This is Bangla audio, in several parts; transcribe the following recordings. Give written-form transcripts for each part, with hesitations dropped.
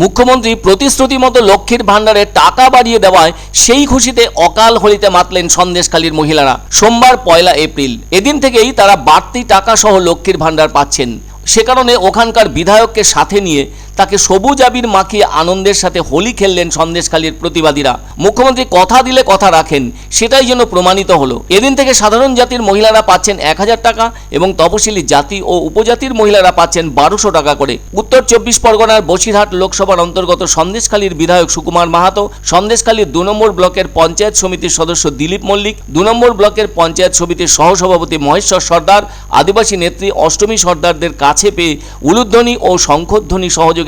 মুখ্যমন্ত্রী প্রতিশ্রুতি মতো লক্ষ্মীর ভান্ডারে টাকা বাড়িয়ে দেওয়ায় সেই খুশিতে অকাল হরিতে মাতলেন সন্দেশখালীর মহিলারা। সোমবার 1 এপ্রিল এদিন থেকেই তারা বাড়তি টাকা সহ লক্ষ্মীর ভান্ডার পাচ্ছেন। সে কারণে ওখানকার বিধায়ককে সাথে নিয়ে তাকে সবুজ আবির মাখিয়ে আনন্দের সাথে হোলি খেললেন সন্দেশখালীর প্রতিবাদীরা। মুখ্যমন্ত্রী কথা দিলে কথা রাখেন, সেটাই যেন প্রমাণিত হলো। এদিন থেকে সাধারণ জাতির মহিলারা পাচ্ছেন 1000 টাকা এবং তপশিলি জাতি ও উপজাতির মহিলারা পাচ্ছেন 1200 টাকা করে। উত্তর 24 পরগনার বসিরহাট লোকসভার অন্তর্গত সন্দেশখালীর বিধায়ক সুকুমার মাহাতো, সন্দেশখালীর 2 নম্বর ব্লকের পঞ্চায়েত সমিতির সদস্য দিলীপ মল্লিক, 2 নম্বর ব্লকের পঞ্চায়েত সমিতির সহসভাপতি মহেশ্বর সর্দার, আদিবাসী নেত্রী অষ্টমী সর্দারদের কাছে পেয়ে উলুধ্বনি ও শঙ্খধ্বনি সহযোগে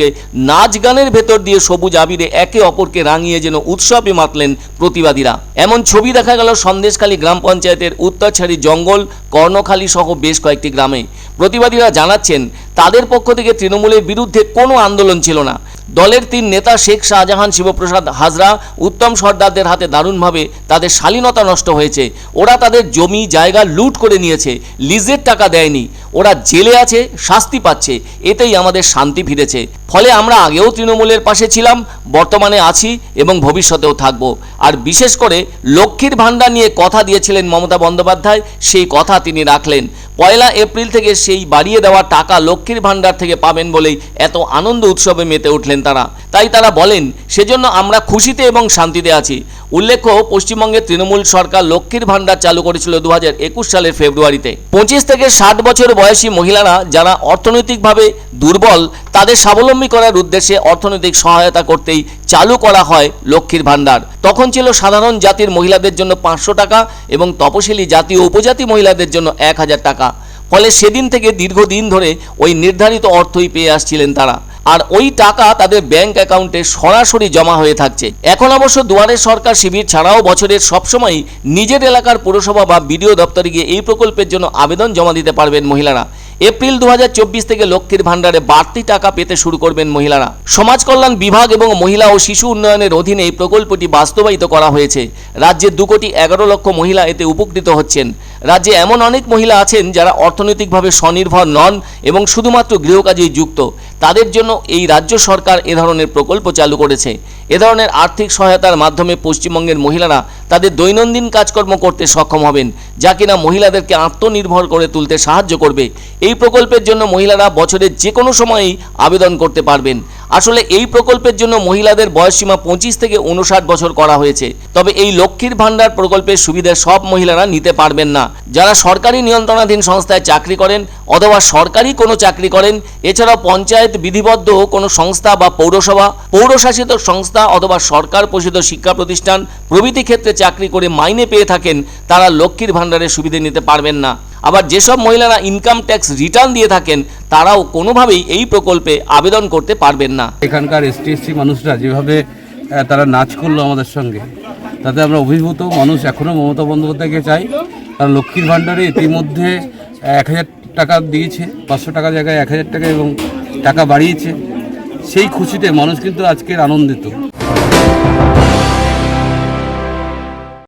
নাচ গানের ভেতর দিয়ে সবুজ আবিরে একে অপরকে রাঙিয়ে যেন উৎসবে মাতলেন প্রতিবাদীরা। এমন ছবি দেখা গেল সন্দেশখালী গ্রাম পঞ্চায়েতের উত্তরছাড়ি জঙ্গল, কর্ণখালী সহ বেশ কয়েকটি গ্রামে। প্রতিবাদীরা জানাচ্ছেন তাদের পক্ষ থেকে তৃণমূলের বিরুদ্ধে কোনো আন্দোলন ছিল না। দলের 3 নেতা শেখ শাহজাহান, শিবপ্রসাদ হাজরা, উত্তম সর্দারদের হাতে দারুণভাবে তাদের শালীনতা নষ্ট হয়েছে। ওরা তাদের জমি জায়গা লুট করে নিয়েছে, লিজের টাকা দেয়নি। ওরা জেলে আছে, শাস্তি পাচ্ছে, এতেই আমাদের শান্তি ফিরেছে। ফলে আমরা আগেও তৃণমূলের পাশে ছিলাম, বর্তমানে আছি এবং ভবিষ্যতেও থাকব। আর বিশেষ করে লক্ষ্মীর ভান্ডার নিয়ে কথা দিয়েছিলেন মমতা বন্দ্যোপাধ্যায়, সেই কথা তিনি রাখলেন। 1 এপ্রিল থেকে সেই বাড়িয়ে দেওয়া টাকা লক্ষ্মীর ভান্ডার থেকে পাবেন বলেই এত আনন্দ উৎসবে মেতে উঠলেন তারা। তাই তারা বলেন, সেজন্য আমরা খুশিতে এবং শান্তিতে আছি। উল্লেখ্য, পশ্চিমবঙ্গের তৃণমূল সরকার লক্ষ্মীর ভান্ডার চালু করেছিল 2021 সালের ফেব্রুয়ারিতে। 25 থেকে 60 বছর বয়সী মহিলারা যারা অর্থনৈতিকভাবে দুর্বল, তাদের স্বাবলম্বী করার উদ্দেশ্যে অর্থনৈতিক সহায়তা করতেই চালু করা হয় লক্ষ্মীর ভান্ডার। তখন ছিল সাধারণ জাতির মহিলাদের জন্য 500 টাকা এবং তপশিলি জাতি ও উপজাতি মহিলাদের জন্য 1000 টাকা। ফলে সেদিন থেকে দীর্ঘদিন ধরে ওই নির্ধারিত অর্থই পেয়ে আসছিলেন তারা, আর ওই টাকা তাদের ব্যাংক অ্যাকাউন্টে সরাসরি জমা হয়ে থাকছে। এখন অবশ্য দুয়ারে সরকার শিবির ছাড়াও বছরের সবসময় নিজের এলাকার পৌরসভা বা বিডিও দপ্তরে গিয়ে এই প্রকল্পের জন্য আবেদন জমা দিতে পারবেন মহিলারা। এপ্রিল 2024 থেকে লক্ষ্মীর ভান্ডারে বাড়তি টাকা পেতে শুরু করবেন মহিলারা। সমাজ কল্যাণ বিভাগ এবং মহিলা ও শিশু উন্নয়নের অধীনে এই প্রকল্পটি বাস্তবায়িত করা হয়েছে। রাজ্যে 2,11,00,000 মহিলা এতে উপকৃত হচ্ছেন। রাজ্যে এমন অনেক মহিলা আছেন যারা অর্থনৈতিকভাবে স্বনির্ভর নন এবং শুধুমাত্র গৃহকাজেই যুক্ত। তাদের জন্য এই রাজ্য সরকার এ ধরনের প্রকল্প চালু করেছে। এ ধরনের আর্থিক সহায়তার মাধ্যমে পশ্চিমবঙ্গের মহিলারা তাদের দৈনন্দিন কাজকর্ম করতে সক্ষম হবেন, যা কিনা মহিলাদেরকে আত্মনির্ভর করে তুলতে সাহায্য করবে। এই প্রকল্পের জন্য মহিলারা বছরের যে কোনো সময়ই আবেদন করতে পারবেন। আসলে এই প্রকল্পের জন্য মহিলাদের বয়সসীমা 25 থেকে 59 বছর করা হয়েছে। তবে এই লক্ষ্মীর ভান্ডার প্রকল্পের সুবিধা সব মহিলারা নিতে পারবেন না। যারা সরকারি নিয়ন্ত্রণাধীন সংস্থায় চাকরি করেন অথবা সরকারি কোনো চাকরি করেন, এছাড়াও পঞ্চায়েত বিধিবদ্ধ কোনো সংস্থা বা পৌরসভা, পৌরশাসিত সংস্থা অথবা সরকার পোষিত শিক্ষা প্রতিষ্ঠান প্রভৃতি ক্ষেত্রে চাকরি করে মাইনে পেয়ে থাকেন, তারা লক্ষ্মীর ভান্ডারের সুবিধা নিতে পারবেন না। আবার যেসব মহিলারা ইনকাম ট্যাক্স রিটার্ন দিয়ে থাকেন, তারাও কোনোভাবেই এই প্রকল্পে আবেদন করতে পারবেন না। এখানকার এসটি মানুষরা যেভাবে তারা নাচ করলো আমাদের সঙ্গে, তাতে আমরা অভিভূত। মানুষ এখনও মমতা বন্দ্যোপাধ্যায়কে চাই। তারা লক্ষ্মীর ভাণ্ডারে ইতিমধ্যে 1000 টাকা দিয়েছে, 500 টাকা জায়গায় 1000 টাকা এবং টাকা বাড়িয়েছে। সেই খুশিতে মানুষ কিন্তু আজকের আনন্দিত।